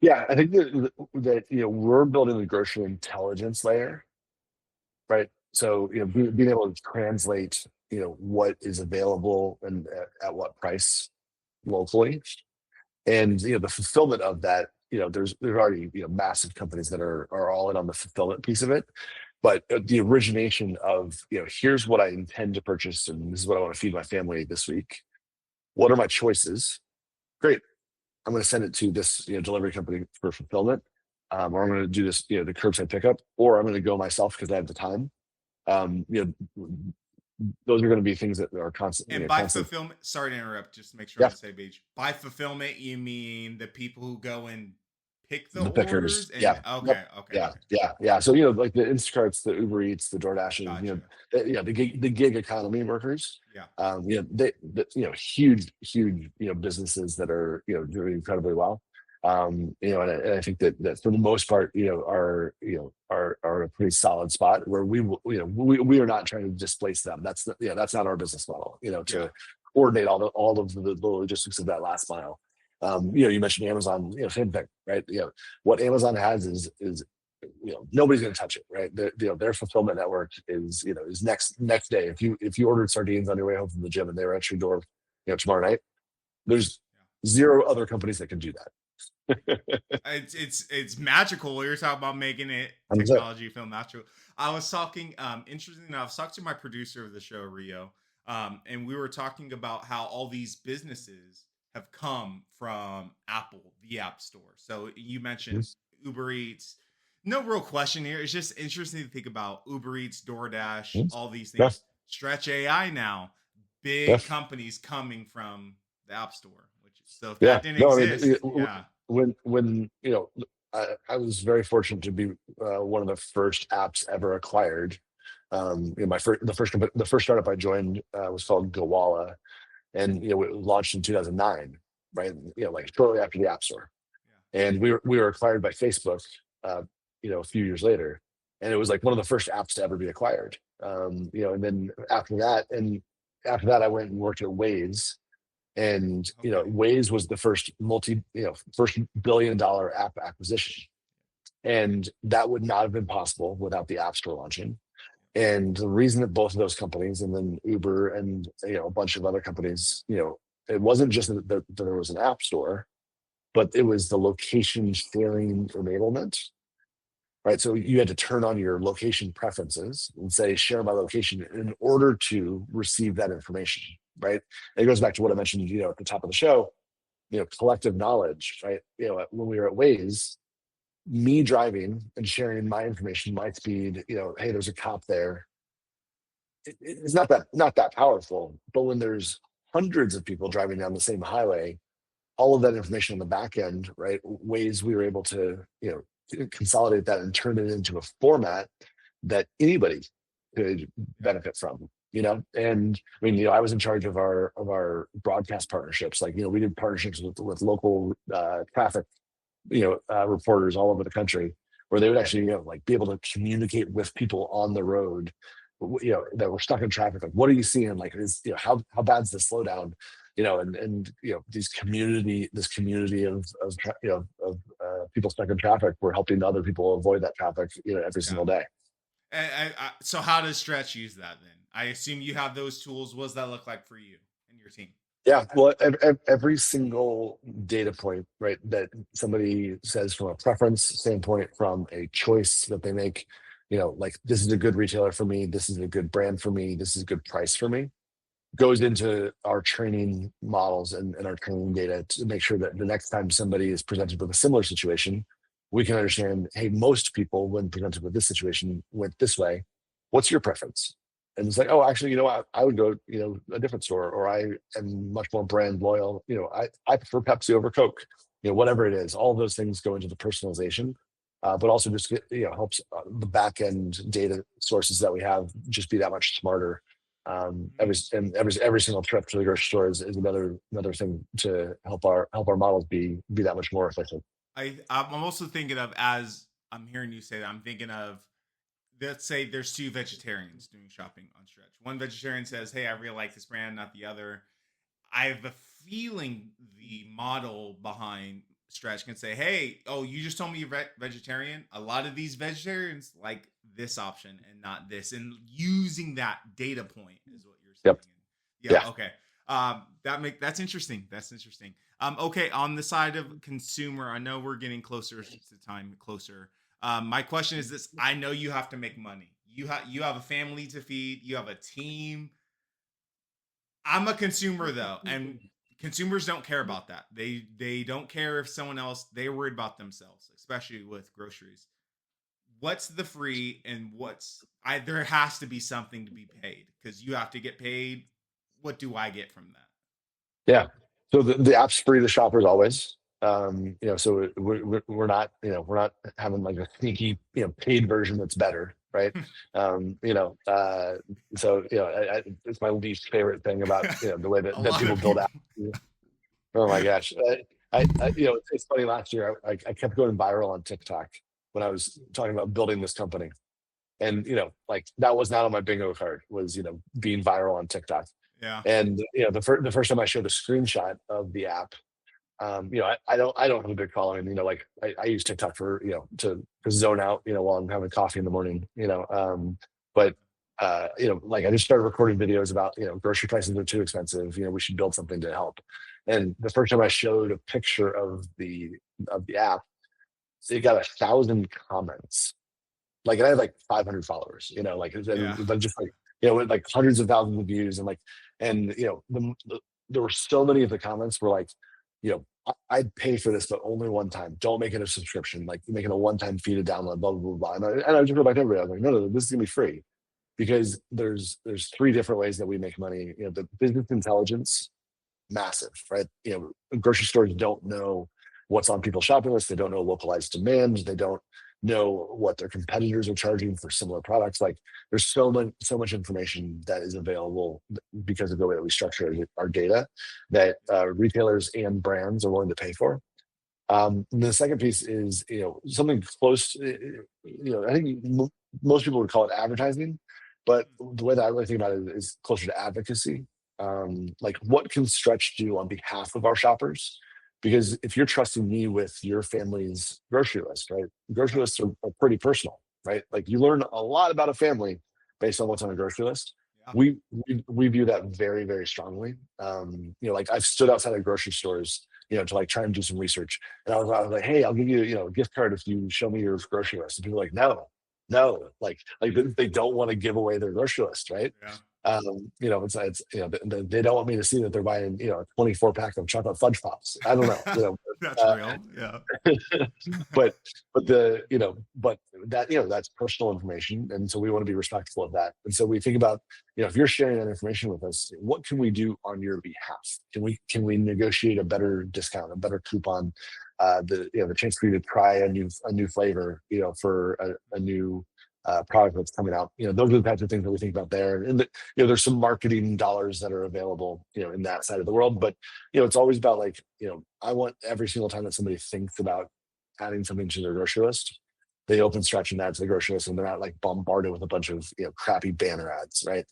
Yeah, I think that we're building the grocery intelligence layer, right? So being able to translate what is available and at what price locally, and the fulfillment of that. There's already massive companies that are all in on the fulfillment piece of it, but the origination of here's what I intend to purchase and this is what I want to feed my family this week. What are my choices? Great. I'm going to send it to this delivery company for fulfillment, or I'm going to do this the curbside pickup, or I'm going to go myself because I have the time. Um, you know, those are going to be things that are constant, And by constant. fulfillment, sorry to interrupt, just to make sure I'm Yeah, on the same page. By fulfillment, you mean the people who go and pick the the pickers. orders? And Yeah, yep, okay, okay, yeah, okay, yeah. So like the Instacarts, the Uber Eats, the DoorDashes, gotcha. the gig economy workers. Yeah, Huge businesses that are doing incredibly well. And I think that for the most part, are a pretty solid spot where we are not trying to displace them. That's not our business model. yeah, To coordinate all of the logistics of that last mile. You mentioned Amazon. Same thing, right? What Amazon has is nobody's going to touch it, right? Their fulfillment network is next day. If you ordered sardines on your way home from the gym and they were at your door tomorrow night, there's zero other companies that can do that. yeah. It's magical. You're talking about making it That's it. technology feel natural. I was talking, interesting enough, I was talking to my producer of the show, Rio, and we were talking about how all these businesses have come from Apple, the App Store. So you mentioned Yes. Uber Eats. No real question here. It's just interesting to think about Uber Eats, DoorDash, Yes. all these Yeah, things. Stretch AI now, yeah, big companies coming from the App Store. Which so if yeah. that didn't No, I mean, exist, yeah. when I was very fortunate to be one of the first apps ever acquired. My first the first startup I joined was called Gowalla, and it was launched in 2009, right? Like shortly after the App Store, Yeah. and we were acquired by Facebook, uh, a few years later, and it was like one of the first apps to ever be acquired. And then after that, I went and worked at Waze, and Okay. Waze was the first $1 billion app acquisition, and that would not have been possible without the App Store launching. And the reason that both of those companies, and then Uber and a bunch of other companies, it wasn't just that there was an app store, but it was the location sharing enablement, right? So you had to turn on your location preferences and say share my location in order to receive that information, right? And it goes back to what I mentioned, at the top of the show, collective knowledge, right? When we were at Waze, me driving and sharing my information, my speed, hey, there's a cop there. It's not that powerful. But when there's hundreds of people driving down the same highway, all of that information on the back end, right? Ways we were able to, consolidate that and turn it into a format that anybody could Yeah. benefit from. And I mean, I was in charge of our broadcast partnerships. Like, we did partnerships with local traffic, reporters all over the country, where they would actually, like be able to communicate with people on the road, that were stuck in traffic. Like, what are you seeing? Like, how bad's the slowdown? And this community of people stuck in traffic. We're helping other people avoid that traffic, every Yeah. single day. So how does Stretch use that then? I assume you have those tools. What does that look like for you and your team? Yeah, well, every single data point, right, that somebody says from a preference standpoint, from a choice that they make, like this is a good retailer for me, this is a good brand for me, this is a good price for me, goes into our training models and our training data to make sure that the next time somebody is presented with a similar situation, we can understand, hey, most people, when presented with this situation, went this way. What's your preference? And it's like, oh, actually, I would go, a different store, or I am much more brand loyal. I prefer Pepsi over Coke. Whatever it is, all those things go into the personalization, but also just helps the back end data sources that we have just be that much smarter. Every single trip to the grocery store is another thing to help our models be that much more efficient. I'm also thinking of, as I'm hearing you say that, I'm thinking of let's say there's two vegetarians doing shopping on Stretch. One vegetarian says, "Hey, I really like this brand," not the other. I have a feeling the model behind Stretch can say, "Hey, oh, you just told me you're vegetarian. A lot of these vegetarians like this option and not this," and using that data point is what you're Yep. saying. Yeah. Yeah. Okay. That's interesting. That's interesting. Okay. On the side of consumer, I know we're getting closer to time. Closer. My question is this: I know you have to make money. You have a family to feed. You have a team. I'm a consumer though, and consumers don't care about that. They don't care if someone else. They're worried about themselves, especially with groceries. What's the free and what's I? There has to be something to be paid because you have to get paid. What do I get from that? Yeah. So the app's free to shoppers always. So we're not, we're not having like a sneaky, paid version that's better, right? Um, you know, uh, it's my least favorite thing about, the way A that lot people of build people. apps. Oh my gosh. It's funny. Last year, I kept going viral on TikTok when I was talking about building this company. And, like that was not on my bingo card was, being viral on TikTok. Yeah. And, the first time I showed a screenshot of the app, I don't have a big following. Like I use TikTok for to zone out, while I'm having coffee in the morning. But like I just started recording videos about grocery prices are too expensive. We should build something to help. And the first time I showed a picture of the app, it got 1,000 comments. Like, and I had like 500 followers. Yeah. But just like with like hundreds of thousands of views, and there were so many of the comments were like, I'd pay for this, but only one time. Don't make it a subscription. Like, make it a one-time fee to download. Blah blah blah. And I just wrote back to everybody. I was like, no, no, this is gonna be free because there's three different ways that we make money. The business intelligence, massive, right? Grocery stores don't know what's on people's shopping lists. They don't know localized demand. They don't know what their competitors are charging for similar products. Like, there's so much information that is available because of the way that we structure our data that retailers and brands are willing to pay for. And the second piece is, something close. I think most people would call it advertising, but the way that I really think about it is closer to advocacy. Like, what can Stretch do on behalf of our shoppers? Because if you're trusting me with your family's grocery list, right? Grocery lists are pretty personal, right? Like, you learn a lot about a family based on what's on a grocery list. Yeah. We view that very, very strongly. Like, I've stood outside of grocery stores, to like try and do some research. And I was like, hey, I'll give you, a gift card if you show me your grocery list. And people are like, no, no, like they don't want to give away their grocery list, right? Yeah. It's they don't want me to see that they're buying, a 24 pack of chocolate fudge pops. I don't know, That's uh, real. Yeah. but but that's personal information, and so we want to be respectful of that. And so we think about, if you're sharing that information with us, what can we do on your behalf? Can we negotiate a better discount, a better coupon, the chance for you to try a new flavor, for a new product that's coming out. Those are the types of things that we think about there. And there's some marketing dollars that are available, in that side of the world. But it's always about, like, I want every single time that somebody thinks about adding something to their grocery list, they open Stretch and add to the grocery list, and they're not like bombarded with a bunch of crappy banner ads, right?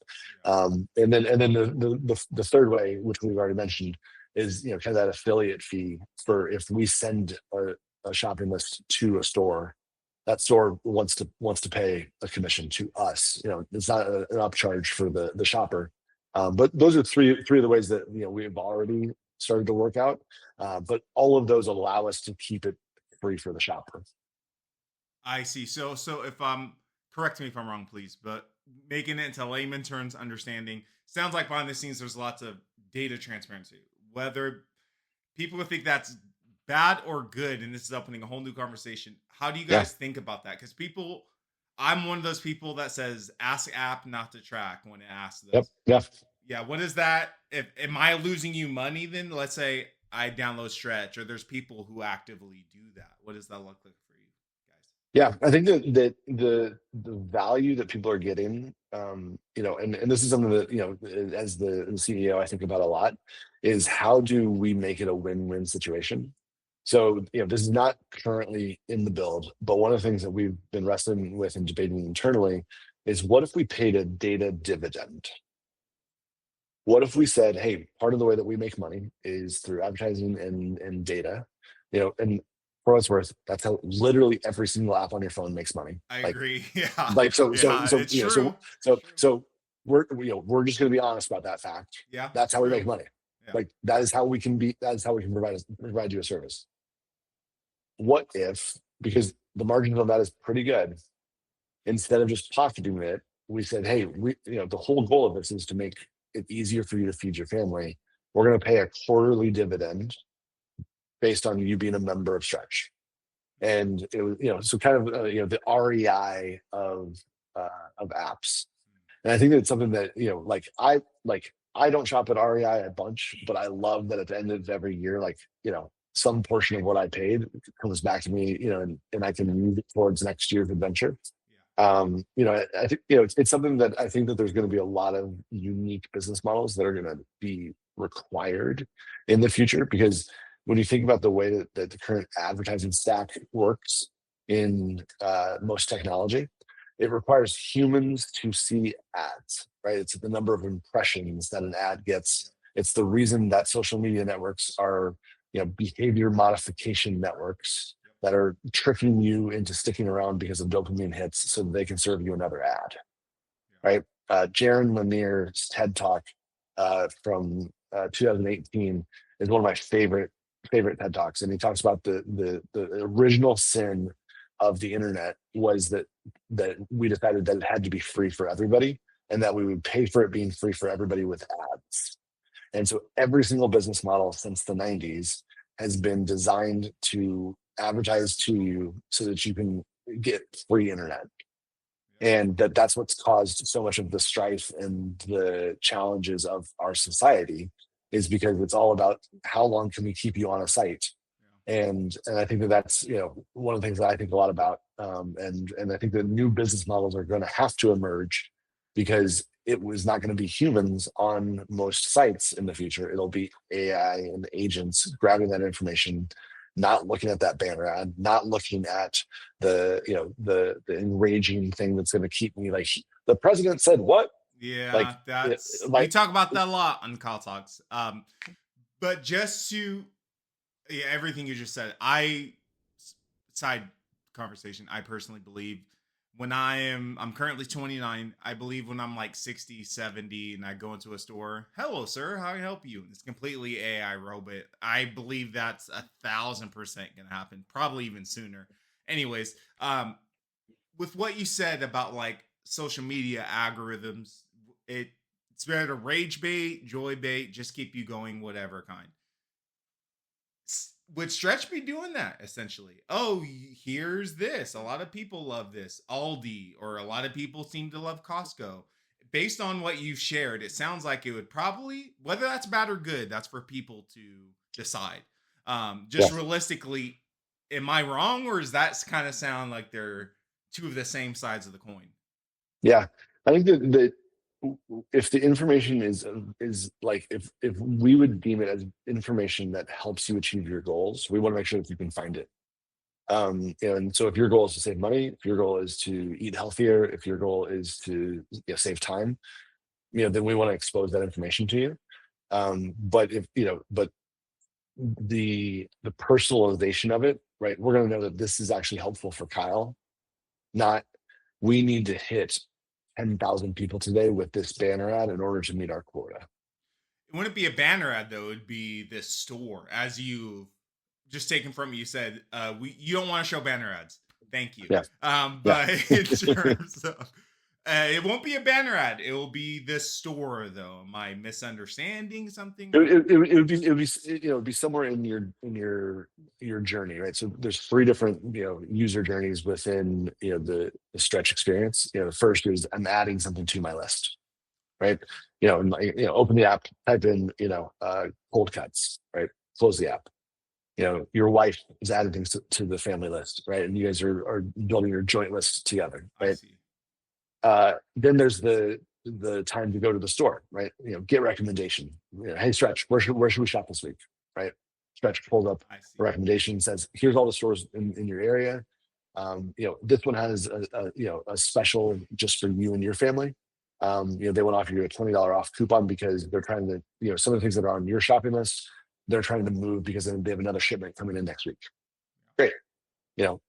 Yeah. And then the third way, which we've already mentioned, is kind of that affiliate fee for if we send a shopping list to a store, that store wants to pay a commission to us. It's not an upcharge for the shopper. But those are three of the ways that we've already started to work out. But all of those allow us to keep it free for the shopper. I see. So if correct me if I'm wrong, please, but making it into layman terms, understanding sounds like behind the scenes there's lots of data transparency. Whether people would think that's bad or good, and this is opening a whole new conversation. How do you Yeah. guys think about that? Because I'm one of those people that says ask app not to track when it asks Yep. this. Yeah. Yeah, what is that? If am I losing you money then? Let's say I download Stretch, or there's people who actively do that. What does that look like for you guys? Yeah, I think that the value that people are getting, and this is something that, as the CEO, I think about a lot, is how do we make it a win-win situation? So, this is not currently in the build, but one of the things that we've been wrestling with and debating internally is, what if we paid a data dividend? What if we said, hey, part of the way that we make money is through advertising and data, and for what it's worth, that's how literally every single app on your phone makes money. I Like, agree. Yeah. like so so Yeah. so It's you know true. so It's so true. so we're just going to be honest about that fact. Yeah. That's It's how we real. make money. Yeah. Like, that is how we can provide you a service. What if, because the margin on that is pretty good, instead of just pocketing it, we said, hey, the whole goal of this is to make it easier for you to feed your family. We're going to pay a quarterly dividend based on you being a member of Stretch. And it was, so kind of, the REI of apps. And I think that's something that, I don't shop at REI a bunch, but I love that at the end of every year, some portion of what I paid comes back to me, and I can move it towards next year's adventure. I think, it's something that I think that there's going to be a lot of unique business models that are going to be required in the future, because when you think about the way that the current advertising stack works in most technology, it requires humans to see ads, right? It's the number of impressions that an ad gets. It's the reason that social media networks are, behavior modification networks Yep. that are tricking you into sticking around because of dopamine hits so that they can serve you another ad, Yeah. right? Jaron Lanier's TED Talk from 2018 is one of my favorite TED Talks, and he talks about the original sin of the internet was that we decided that it had to be free for everybody, and that we would pay for it being free for everybody with ads. And so every single business model since the 90s has been designed to advertise to you so that you can get free internet. Yep. And that's what's caused so much of the strife and the challenges of our society, is because it's all about how long can we keep you on a site. Yeah. And I think that's one of the things that I think a lot about, and I think that new business models are going to have to emerge, because it was not going to be humans on most sites in the future. It'll be AI and agents grabbing that information, not looking at that banner ad, not looking at the enraging thing that's going to keep me, like, the president said what, like, Yeah. That's we like talk about that a lot on Call Talks. But just to yeah, everything you just said, side conversation, I personally believe I'm currently 29, I believe when I'm like 60, 70, and I go into a store, hello sir, how can I help you? And it's completely AI robot. I believe that's 1,000% gonna happen, probably even sooner. Anyways, with what you said about like social media algorithms, it's better to rage bait, joy bait, just keep you going, whatever kind. Would Stretch be doing that essentially? Oh, here's this. A lot of people love this. Aldi, or a lot of people seem to love Costco. Based on what you've shared, it sounds like it would probably, whether that's bad or good, that's for people to decide. yeah Just realistically, am I wrong, or does that kind of sound like they're two of the same sides of the coin? yeah I think that if the information is like, if we would deem it as information that helps you achieve your goals, we want to make sure that you can find it. And so if your goal is to save money, if your goal is to eat healthier, if your goal is to save time, then we want to expose that information to you. But the personalization of it, right? We're going to know that this is actually helpful for Kyle, not, we need to hit 10,000 people today with this banner ad in order to meet our quota. It wouldn't be a banner ad though. It'd be this store, as you just taken from me. You said you don't want to show banner ads. Thank you. Yeah, yeah. But in terms of it won't be a banner ad. It will be this store though. Am I misunderstanding something? It would be somewhere in your journey, right? So there's three different user journeys within the Stretch experience. The first is, I'm adding something to my list, right? And open the app, type in cold cuts, right? Close the app. Your wife is adding things to the family list, right? And you guys are building your joint list together, I right? see. Then there's the time to go to the store, right? Get recommendation. Hey, Stretch, where should we shop this week, right? Stretch pulls up I see. a recommendation, says, here's all the stores in your area. This one has a special just for you and your family. They want to offer you a $20 off coupon because they're trying to, some of the things that are on your shopping list, they're trying to move because then they have another shipment coming in next week. Great.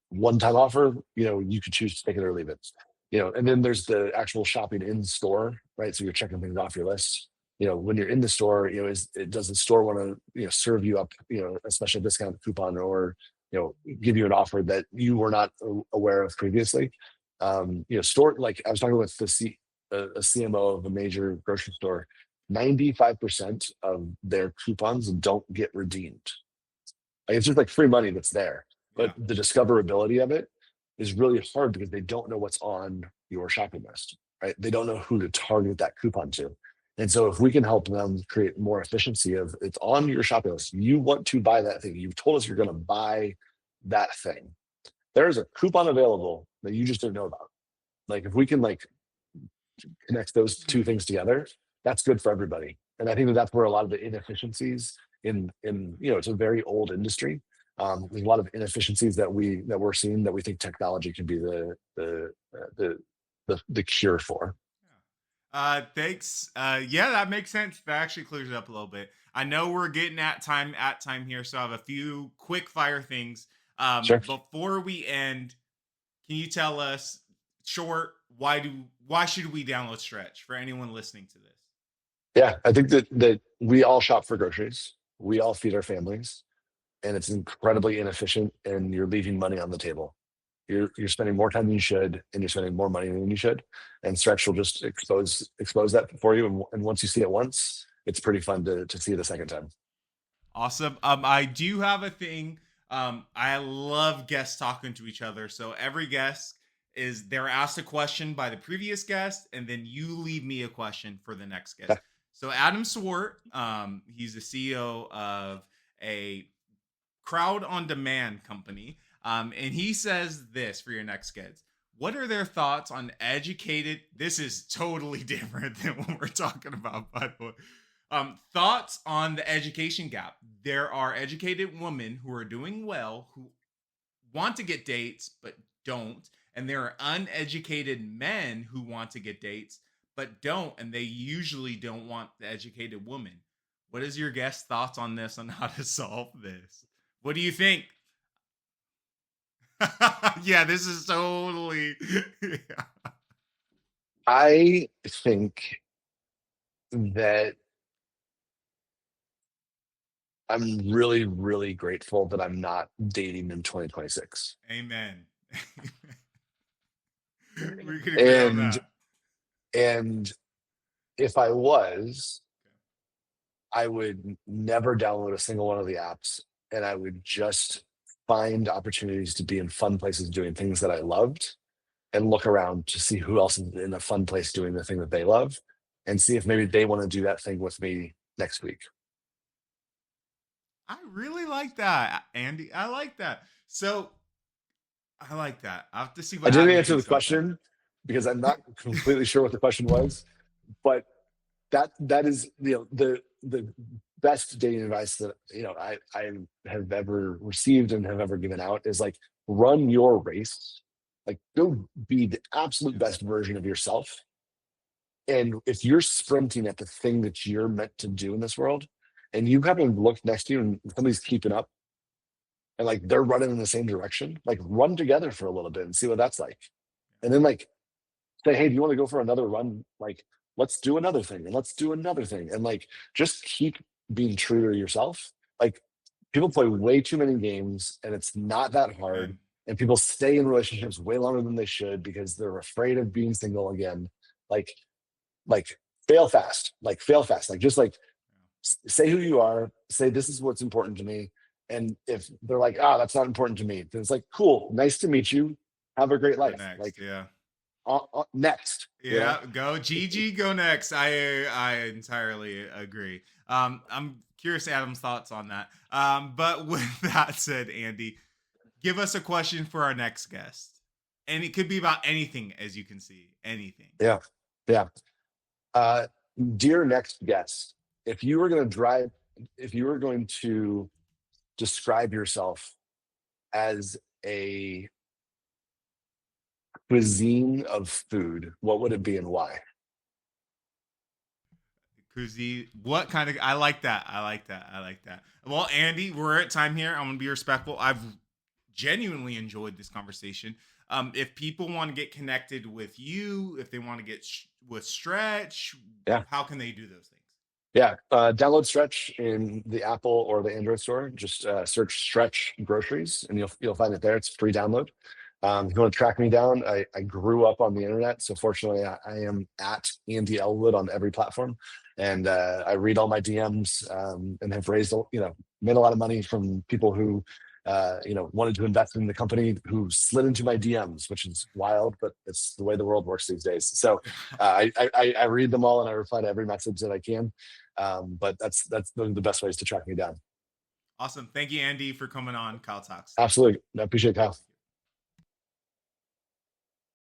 One time offer, you could choose to take it or leave it. And then there's the actual shopping in store, right? So you're checking things off your list. When you're in the store, does the store want to, serve you up, a special discount coupon or, give you an offer that you were not aware of previously? Store, like I was talking with a CMO of a major grocery store, 95% of their coupons don't get redeemed. Like, it's just like free money that's there, but Yeah. the discoverability of it is really hard because they don't know what's on your shopping list, right? They don't know who to target that coupon to. And so if we can help them create more efficiency of it's on your shopping list, you want to buy that thing. You've told us you're going to buy that thing. There's a coupon available that you just didn't know about. Like if we can connect those two things together, that's good for everybody. And I think that's where a lot of the inefficiencies in it's a very old industry. There's a lot of inefficiencies that we're seeing that we think technology can be the cure for. Thanks. Yeah, that makes sense. That actually clears it up a little bit. I know we're getting at time here, so I have a few quick fire things. Sure. Before we end, can you tell us short why should we download Stretch for anyone listening to this? Yeah, I think that we all shop for groceries. We all feed our families, and it's incredibly inefficient, and you're leaving money on the table. You're spending more time than you should, and you're spending more money than you should. And Stretch will just expose that for you. And once you see it once, it's pretty fun to see it a second time. Awesome. I do have a thing. I love guests talking to each other. So every guest they're asked a question by the previous guest, and then you leave me a question for the next guest. Yeah. So Adam Swart, he's the CEO of a crowd on demand company. And he says this for your next guest. What are their thoughts on educated? This is totally different than what we're talking about, by the way. Thoughts on the education gap. There are educated women who are doing well, who want to get dates, but don't. And there are uneducated men who want to get dates, but don't. And they usually don't want the educated woman. What is your guest thoughts on this, on how to solve this? What do you think? Yeah, this is totally. Yeah. I think that I'm really, really grateful that I'm not dating in 2026. Amen. We can agree on And that. and if I was, I would never download a single one of the apps, and I would just find opportunities to be in fun places doing things that I loved and look around to see who else is in a fun place doing the thing that they love and see if maybe they want to do that thing with me next week. I really like that, Andy. I like that. So I like that. I have to see I what didn't Adam answer the thinks about that. question because I'm not completely sure what the question was, but that is the best dating advice that I have ever received and have ever given out is like run your race, like go be the absolute best version of yourself. And if you're sprinting at the thing that you're meant to do in this world, and you happen to look next to you and somebody's keeping up, and like they're running in the same direction, like run together for a little bit and see what that's like. And then like say, hey, do you want to go for another run? Like, let's do another thing and let's do another thing. And like just keep being true to yourself. Like people play way too many games and it's not that hard. Amen. And people stay in relationships way longer than they should because they're afraid of being single again. Like, like fail fast, like just like say who you are, say this is what's important to me. And if they're like, that's not important to me, then it's like, cool, nice to meet you. Have a great Go life. next. Like Yeah. next. Yeah, go Gigi, go next. I entirely agree. I'm curious Adam's thoughts on that. But with that said, Andy, give us a question for our next guest. And it could be about anything, as you can see. Anything. Yeah. Yeah. Uh, Dear next guest, if you were going to describe yourself as a cuisine of food, what would it be and why? Kuzi, what kind of? I like that. I like that. I like that. Well, Andy, we're at time here. I'm gonna be respectful. I've genuinely enjoyed this conversation. If people want to get connected with you, if they want to get with Stretch, Yeah. how can they do those things? Yeah, download Stretch in the Apple or the Android store. Just search Stretch Groceries, and you'll find it there. It's a free download. If you want to track me down, I grew up on the internet, so fortunately, I am at Andy Ellwood on every platform, and I read all my DMs, and have raised, made a lot of money from people who, wanted to invest in the company, who slid into my DMs, which is wild, but it's the way the world works these days. So I read them all and I reply to every message that I can. But that's the best ways to track me down. Awesome. Thank you, Andy, for coming on Kyle Talks. Absolutely. I appreciate it, Kyle.